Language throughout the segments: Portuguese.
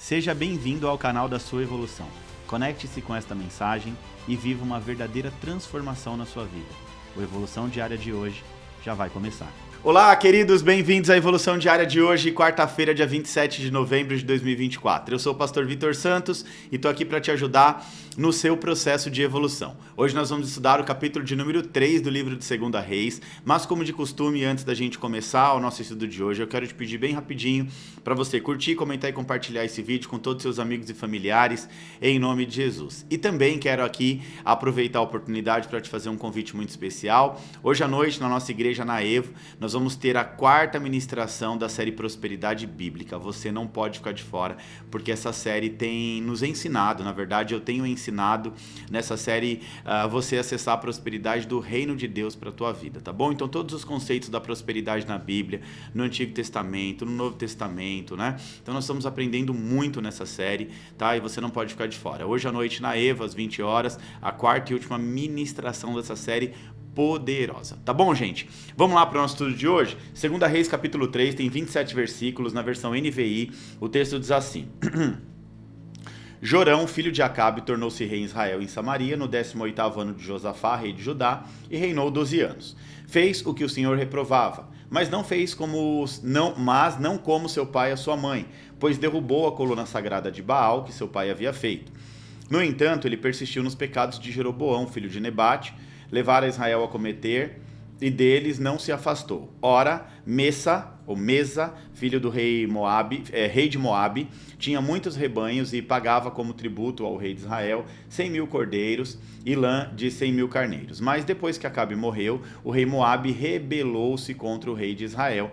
Seja bem-vindo ao canal da sua evolução. Conecte-se com esta mensagem e viva uma verdadeira transformação na sua vida. O Evolução Diária de hoje já vai começar. Olá, queridos, bem-vindos à Evolução Diária de hoje, quarta-feira, dia 27 de novembro de 2024. Eu sou o pastor Vitor Santos e estou aqui para te ajudar no seu processo de evolução. Hoje nós vamos estudar o capítulo de número 3 do livro de 2 Reis, mas como de costume, antes da gente começar o nosso estudo de hoje, eu quero te pedir bem rapidinho para você curtir, comentar e compartilhar esse vídeo com todos os seus amigos e familiares, em nome de Jesus. E também quero aqui aproveitar a oportunidade para te fazer um convite muito especial. Hoje à noite, na nossa igreja na Evo, nós vamos ter a quarta ministração da série Prosperidade Bíblica. Você não pode ficar de fora, porque essa série tem nos ensinado, na verdade eu tenho ensinado nessa série você acessar a prosperidade do reino de Deus para a tua vida, tá bom? Então todos os conceitos da prosperidade na Bíblia, no Antigo Testamento, no Novo Testamento, né? Então nós estamos aprendendo muito nessa série, tá? E você não pode ficar de fora. Hoje à noite na Evo, às 20 horas, a quarta e última ministração dessa série poderosa. Tá bom, gente? Vamos lá para o nosso estudo de hoje? 2 Reis, capítulo 3, tem 27 versículos, na versão NVI, o texto diz assim: Jorão, filho de Acabe, tornou-se rei em Israel e em Samaria, no 18º ano de Josafá, rei de Judá, e reinou 12 anos. Fez o que o Senhor reprovava, mas não como seu pai e a sua mãe, pois derrubou a coluna sagrada de Baal, que seu pai havia feito. No entanto, ele persistiu nos pecados de Jeroboão, filho de Nebate, levar a Israel a cometer, e deles não se afastou. Ora, Mesa, filho do rei de Moabe, tinha muitos rebanhos e pagava como tributo ao rei de Israel 100.000 cordeiros e lã de 100.000 carneiros. Mas depois que Acabe morreu, o rei Moabe rebelou-se contra o rei de Israel.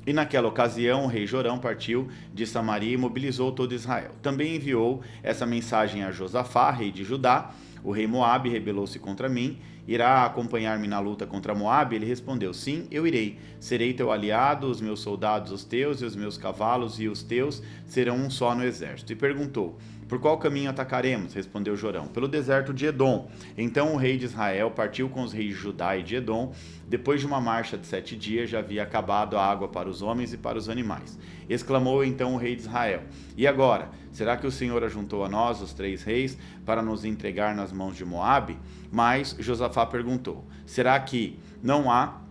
E naquela ocasião o rei Jorão partiu de Samaria e mobilizou todo Israel. Também enviou essa mensagem a Josafá, rei de Judá: o rei Moabe rebelou-se contra mim, irá acompanhar-me na luta contra Moabe? Ele respondeu: sim, eu irei. Serei teu aliado, os meus soldados os teus, e os meus cavalos e os teus serão um só no exército. E perguntou: por qual caminho atacaremos? Respondeu Jorão: pelo deserto de Edom. Então o rei de Israel partiu com os reis de Judá e de Edom. Depois de uma marcha de 7 dias, já havia acabado a água para os homens e para os animais. Exclamou então o rei de Israel: e agora? Será que o Senhor ajuntou a nós, os 3 reis, para nos entregar nas mãos de Moabe? Mas Josafá perguntou: será que não há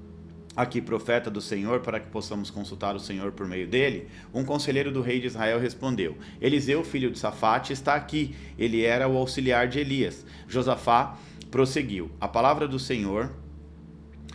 aqui profeta do Senhor para que possamos consultar o Senhor por meio dele? Um conselheiro do rei de Israel respondeu: Eliseu, filho de Safate, está aqui. Ele era o auxiliar de Elias. Josafá prosseguiu: a palavra do Senhor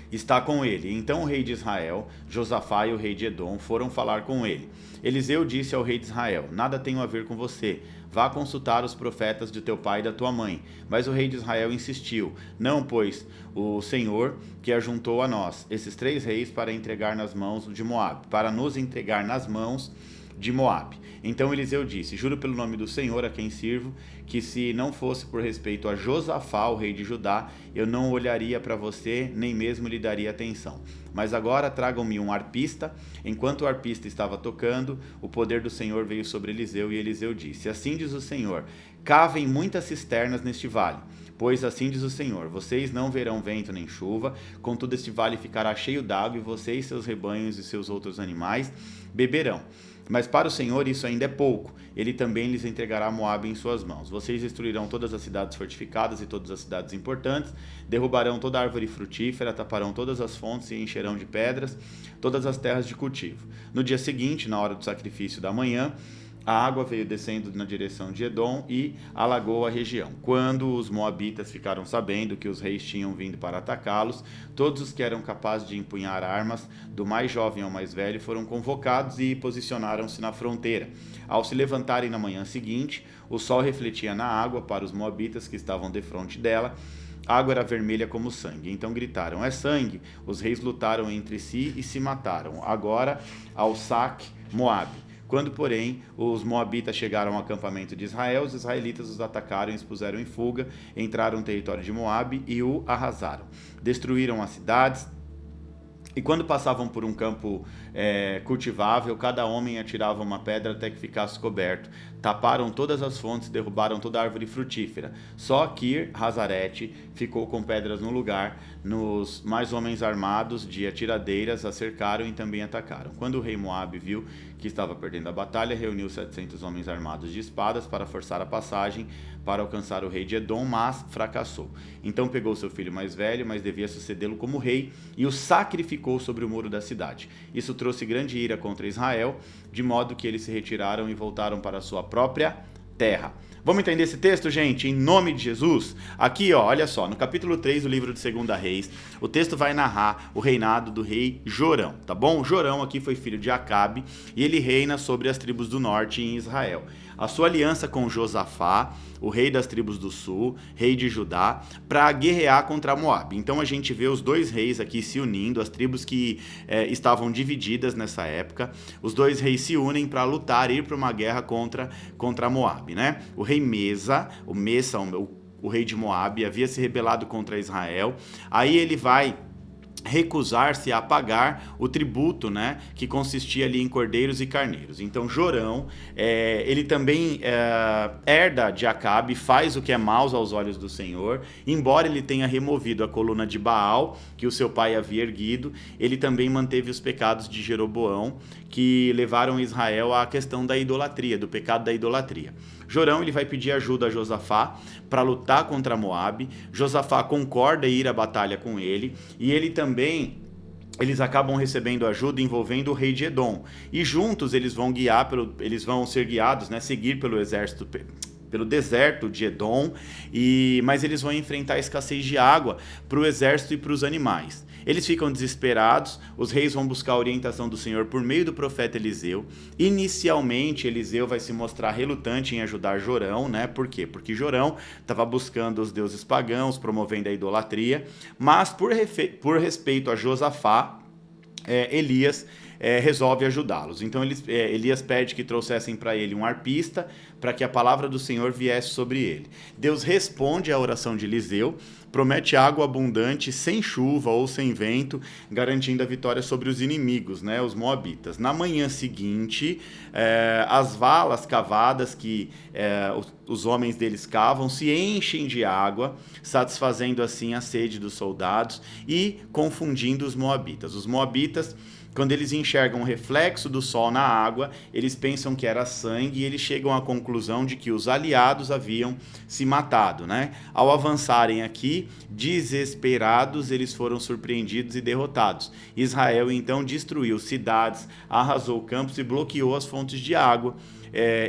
está com ele. Então o rei de Israel, Josafá e o rei de Edom foram falar com ele. Eliseu disse ao rei de Israel: nada tenho a ver com você. Vá consultar os profetas de teu pai e da tua mãe. Mas o rei de Israel insistiu: não, pois o Senhor que ajuntou a nós, esses 3 reis, para entregar nas mãos de Moabe, para nos entregar nas mãos de Moabe. Então Eliseu disse: juro pelo nome do Senhor a quem sirvo, que se não fosse por respeito a Josafá, o rei de Judá, eu não olharia para você, nem mesmo lhe daria atenção. Mas agora tragam-me um arpista. Enquanto o arpista estava tocando, o poder do Senhor veio sobre Eliseu, e Eliseu disse: assim diz o Senhor, cavem muitas cisternas neste vale. Pois assim diz o Senhor: vocês não verão vento nem chuva, contudo este vale ficará cheio d'água, e vocês, seus rebanhos e seus outros animais beberão. Mas para o Senhor isso ainda é pouco. Ele também lhes entregará Moabe em suas mãos. Vocês destruirão todas as cidades fortificadas e todas as cidades importantes, derrubarão toda árvore frutífera, taparão todas as fontes e encherão de pedras todas as terras de cultivo. No dia seguinte, na hora do sacrifício da manhã, a água veio descendo na direção de Edom e alagou a região. Quando os moabitas ficaram sabendo que os reis tinham vindo para atacá-los, todos os que eram capazes de empunhar armas, do mais jovem ao mais velho, foram convocados e posicionaram-se na fronteira. Ao se levantarem na manhã seguinte, o sol refletia na água para os moabitas que estavam defronte dela. A água era vermelha como sangue. Então gritaram: é sangue! Os reis lutaram entre si e se mataram. Agora ao saque Moabe. Quando, porém, os moabitas chegaram ao acampamento de Israel, os israelitas os atacaram e os puseram em fuga, entraram no território de Moabe e o arrasaram. Destruíram as cidades E quando passavam por um campo cultivável, cada homem atirava uma pedra até que ficasse coberto. Taparam todas as fontes, derrubaram toda a árvore frutífera. Só Kir-Hazarete ficou com pedras no lugar. Nos mais homens armados de atiradeiras a cercaram e também atacaram. Quando o rei Moabe viu que estava perdendo a batalha, reuniu 700 homens armados de espadas para forçar a passagem para alcançar o rei de Edom, mas fracassou. Então pegou seu filho mais velho, mas devia sucedê-lo como rei, e o sacrificou sobre o muro da cidade. Isso trouxe grande ira contra Israel, de modo que eles se retiraram e voltaram para a sua própria terra. Vamos entender esse texto, gente? Em nome de Jesus? Aqui, ó, olha só, no capítulo 3 do livro de 2 Reis, o texto vai narrar o reinado do rei Jorão, tá bom? Jorão aqui foi filho de Acabe e ele reina sobre as tribos do norte em Israel. A sua aliança com Josafá, o rei das tribos do sul, rei de Judá, para guerrear contra Moabe. Então a gente vê os dois reis aqui se unindo, as tribos que estavam divididas nessa época, os dois reis se unem para lutar, ir para uma guerra contra Moabe, né? O rei Mesa, o rei de Moabe, havia se rebelado contra Israel, aí ele vai recusar-se a pagar o tributo, né, que consistia ali em cordeiros e carneiros. Então Jorão, ele também herda de Acabe, faz o que é mau aos olhos do Senhor, embora ele tenha removido a coluna de Baal, que o seu pai havia erguido, ele também manteve os pecados de Jeroboão, que levaram Israel à questão da idolatria, do pecado da idolatria. Jorão, ele vai pedir ajuda a Josafá para lutar contra Moabe. Josafá concorda em ir à batalha com ele, e eles acabam recebendo ajuda envolvendo o rei de Edom. E juntos eles vão ser guiados, né, seguir pelo exército, pelo deserto de Edom, mas eles vão enfrentar a escassez de água para o exército e para os animais. Eles ficam desesperados, os reis vão buscar a orientação do Senhor por meio do profeta Eliseu. Inicialmente, Eliseu vai se mostrar relutante em ajudar Jorão, né? Por quê? Porque Jorão estava buscando os deuses pagãos, promovendo a idolatria, mas por respeito a Josafá, Elias resolve ajudá-los. Então Elias pede que trouxessem para ele um arpista, para que a palavra do Senhor viesse sobre ele. Deus responde à oração de Eliseu, promete água abundante, sem chuva ou sem vento, garantindo a vitória sobre os inimigos, né, os moabitas. Na manhã seguinte, as valas cavadas que os homens deles cavam se enchem de água, satisfazendo assim a sede dos soldados e confundindo os moabitas. Os moabitas, quando eles enxergam o reflexo do sol na água, eles pensam que era sangue e eles chegam à conclusão de que os aliados haviam se matado, né? Ao avançarem aqui, desesperados, eles foram surpreendidos e derrotados. Israel então destruiu cidades, arrasou campos e bloqueou as fontes de água.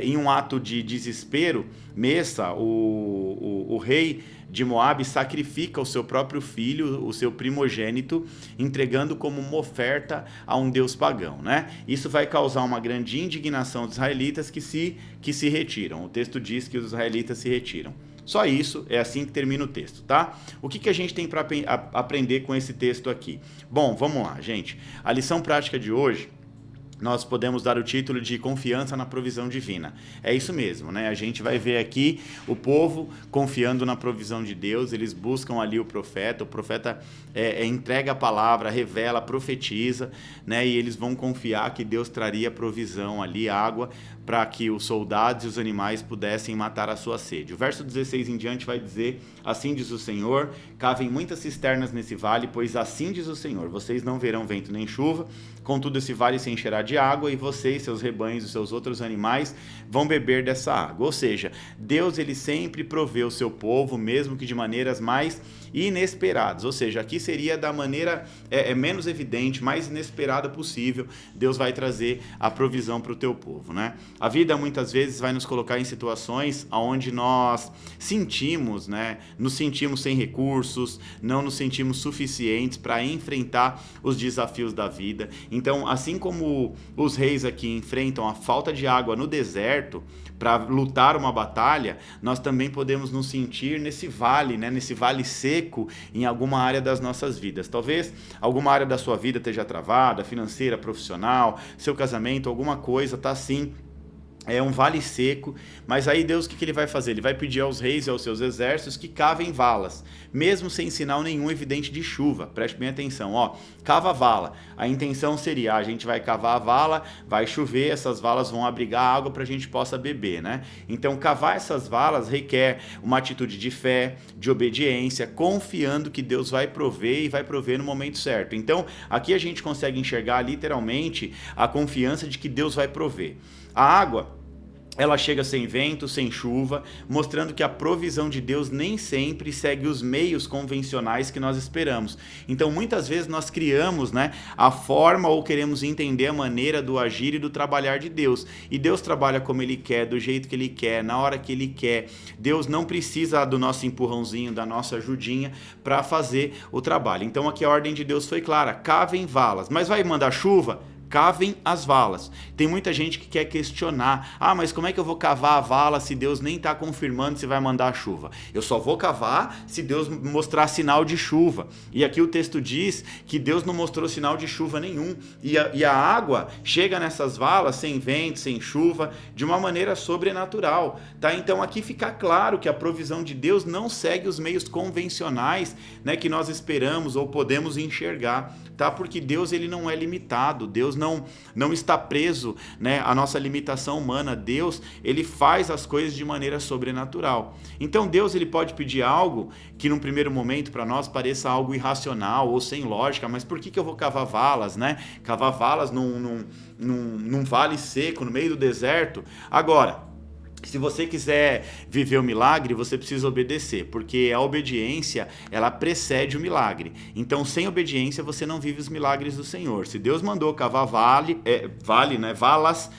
Em um ato de desespero, Messa, o rei de Moabe, sacrifica o seu próprio filho, o seu primogênito, entregando como uma oferta a um deus pagão, né? Isso vai causar uma grande indignação dos israelitas que se retiram. O texto diz que os israelitas se retiram. Só isso, é assim que termina o texto, tá? O que a gente tem para aprender com esse texto aqui? Bom, vamos lá, gente. A lição prática de hoje, nós podemos dar o título de confiança na provisão divina. É isso mesmo, né? A gente vai ver aqui o povo confiando na provisão de Deus, eles buscam ali o profeta entrega a palavra, revela, profetiza, né? E eles vão confiar que Deus traria provisão ali, água, para que os soldados e os animais pudessem matar a sua sede. O verso 16 em diante vai dizer: assim diz o Senhor, cavem muitas cisternas nesse vale, pois assim diz o Senhor, vocês não verão vento nem chuva, contudo esse vale se encherá de água, e vocês, seus rebanhos e seus outros animais vão beber dessa água. Ou seja, Deus, ele sempre provê o seu povo, mesmo que de maneiras mais inesperadas. Ou seja, aqui seria da maneira menos evidente, mais inesperada possível. Deus vai trazer a provisão para o teu povo, né? A vida muitas vezes vai nos colocar em situações onde nós sentimos, né? Nos sentimos sem recursos, não nos sentimos suficientes para enfrentar os desafios da vida. Então, assim como os reis aqui enfrentam a falta de água no deserto para lutar uma batalha, nós também podemos nos sentir nesse vale, né? Nesse vale seco em alguma área das nossas vidas. Talvez alguma área da sua vida esteja travada, financeira, profissional, seu casamento, alguma coisa está assim É um vale seco, mas aí Deus, o que ele vai fazer? Ele vai pedir aos reis e aos seus exércitos que cavem valas, mesmo sem sinal nenhum evidente de chuva. Preste bem atenção, ó, cava a vala. A intenção seria, a gente vai cavar a vala, vai chover, essas valas vão abrigar água para a gente possa beber, né? Então, cavar essas valas requer uma atitude de fé, de obediência, confiando que Deus vai prover e vai prover no momento certo. Então, aqui a gente consegue enxergar literalmente a confiança de que Deus vai prover. A água, ela chega sem vento, sem chuva, mostrando que a provisão de Deus nem sempre segue os meios convencionais que nós esperamos. Então, muitas vezes nós criamos, né, a forma ou queremos entender a maneira do agir e do trabalhar de Deus. E Deus trabalha como Ele quer, do jeito que Ele quer, na hora que Ele quer. Deus não precisa do nosso empurrãozinho, da nossa ajudinha para fazer o trabalho. Então, aqui a ordem de Deus foi clara: cavem valas. Mas vai mandar chuva? Cavem as valas. Tem muita gente que quer questionar: ah, mas como é que eu vou cavar a vala se Deus nem está confirmando se vai mandar a chuva? Eu só vou cavar se Deus mostrar sinal de chuva. E aqui o texto diz que Deus não mostrou sinal de chuva nenhum. E a água chega nessas valas sem vento, sem chuva, de uma maneira sobrenatural. Tá? Então aqui fica claro que a provisão de Deus não segue os meios convencionais, né, que nós esperamos ou podemos enxergar. Tá? Porque Deus, ele não é limitado. Deus não está preso, né, à nossa limitação humana. Deus, ele faz as coisas de maneira sobrenatural. Então Deus, ele pode pedir algo que num primeiro momento para nós pareça algo irracional ou sem lógica, mas por que eu vou cavar valas, né? Cavar valas num vale seco, no meio do deserto? Agora, se você quiser viver o milagre, você precisa obedecer, porque a obediência, ela precede o milagre. Então, sem obediência, você não vive os milagres do Senhor. Se Deus mandou cavar valas,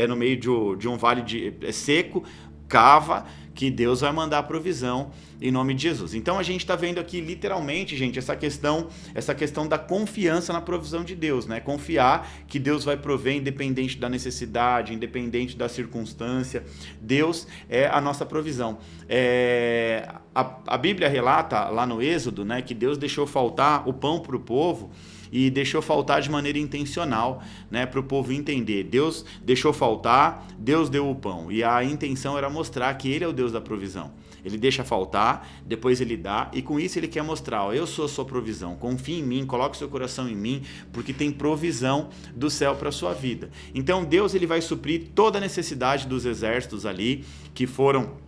no meio de um vale seco, cava, que Deus vai mandar a provisão em nome de Jesus. Então a gente está vendo aqui literalmente, gente, essa questão da confiança na provisão de Deus, né? Confiar que Deus vai prover independente da necessidade, independente da circunstância. Deus é a nossa provisão. A Bíblia relata lá no Êxodo, né, que Deus deixou faltar o pão para o povo, e deixou faltar de maneira intencional, né, para o povo entender. Deus deixou faltar, Deus deu o pão. E a intenção era mostrar que Ele é o Deus da provisão. Ele deixa faltar, depois Ele dá, e com isso Ele quer mostrar: ó, eu sou a sua provisão, confie em mim, coloque seu coração em mim, porque tem provisão do céu para a sua vida. Então Deus, ele vai suprir toda a necessidade dos exércitos ali, que foram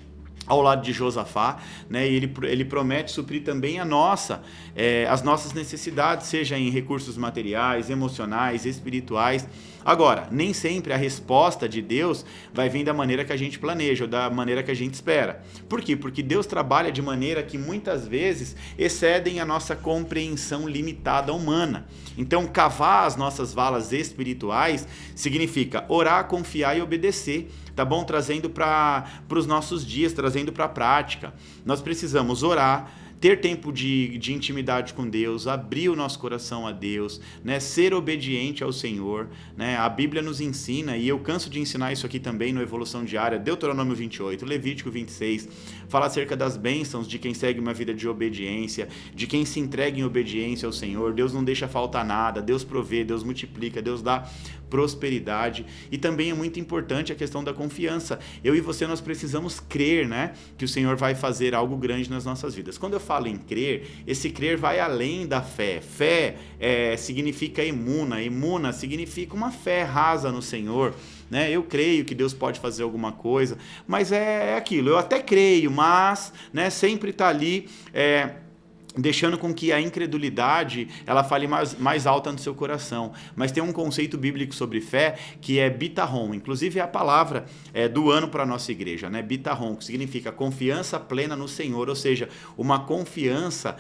ao lado de Josafá, né? E ele promete suprir também as nossas necessidades, seja em recursos materiais, emocionais, espirituais. Agora, nem sempre a resposta de Deus vai vir da maneira que a gente planeja ou da maneira que a gente espera. Por quê? Porque Deus trabalha de maneira que muitas vezes excedem a nossa compreensão limitada humana. Então, cavar as nossas valas espirituais significa orar, confiar e obedecer. Tá bom? Trazendo para os nossos dias, trazendo para a prática. Nós precisamos orar, ter tempo de intimidade com Deus, abrir o nosso coração a Deus, né? Ser obediente ao Senhor, né? A Bíblia nos ensina, e eu canso de ensinar isso aqui também no Evolução Diária, Deuteronômio 28, Levítico 26, fala acerca das bênçãos de quem segue uma vida de obediência, de quem se entrega em obediência ao Senhor. Deus não deixa faltar nada, Deus provê, Deus multiplica, Deus dá prosperidade. E também é muito importante a questão da confiança. Eu e você, nós precisamos crer, né, que o Senhor vai fazer algo grande nas nossas vidas. Quando eu falo em crer, esse crer vai além da fé. Fé significa emuna significa uma fé rasa no Senhor, né? Eu creio que Deus pode fazer alguma coisa, mas é aquilo, eu até creio, mas, né, sempre está ali deixando com que a incredulidade ela fale mais alta no seu coração. Mas tem um conceito bíblico sobre fé que é bitahon, inclusive é a palavra do ano para a nossa igreja, né? Bitahon, que significa confiança plena no Senhor, ou seja, uma confiança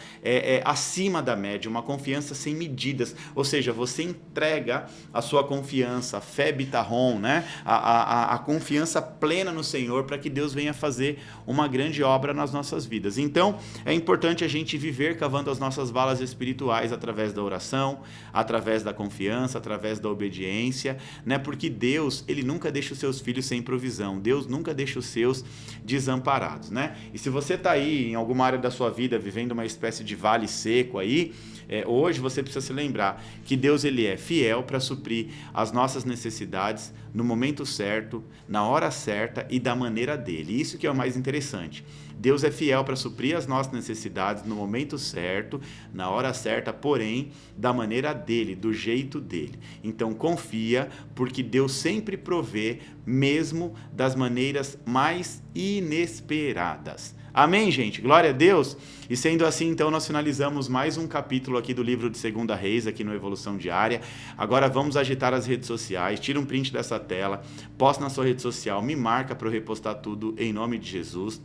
acima da média, uma confiança sem medidas, ou seja, você entrega a sua confiança, a fé bitahon, né? A confiança plena no Senhor, para que Deus venha fazer uma grande obra nas nossas vidas. Então, é importante a gente viver viver cavando as nossas valas espirituais através da oração, através da confiança, através da obediência, né? Porque Deus, ele nunca deixa os seus filhos sem provisão. Deus nunca deixa os seus desamparados, né? E se você está aí em alguma área da sua vida vivendo uma espécie de vale seco aí, hoje você precisa se lembrar que Deus, ele é fiel para suprir as nossas necessidades no momento certo, na hora certa e da maneira dele. Isso que é o mais interessante. Deus é fiel para suprir as nossas necessidades no momento certo, na hora certa, porém, da maneira dele, do jeito dele. Então confia, porque Deus sempre provê, mesmo das maneiras mais inesperadas. Amém, gente? Glória a Deus! E sendo assim, então, nós finalizamos mais um capítulo aqui do livro de 2 Reis, aqui no Evolução Diária. Agora vamos agitar as redes sociais, tira um print dessa tela, posta na sua rede social, me marca para eu repostar tudo em nome de Jesus.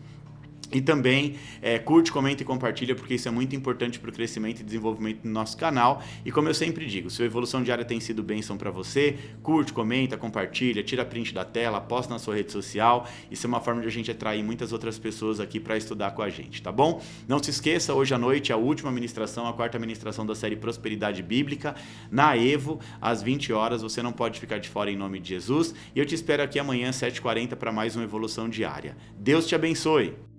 E também curte, comenta e compartilha, porque isso é muito importante para o crescimento e desenvolvimento do nosso canal. E como eu sempre digo, se a Evolução Diária tem sido bênção para você, curte, comenta, compartilha, tira print da tela, posta na sua rede social. Isso é uma forma de a gente atrair muitas outras pessoas aqui para estudar com a gente, tá bom? Não se esqueça, hoje à noite, a última ministração, a 4ª ministração da série Prosperidade Bíblica, na Evo, às 20 horas. Você não pode ficar de fora em nome de Jesus. E eu te espero aqui amanhã, às 7h40, para mais uma Evolução Diária. Deus te abençoe!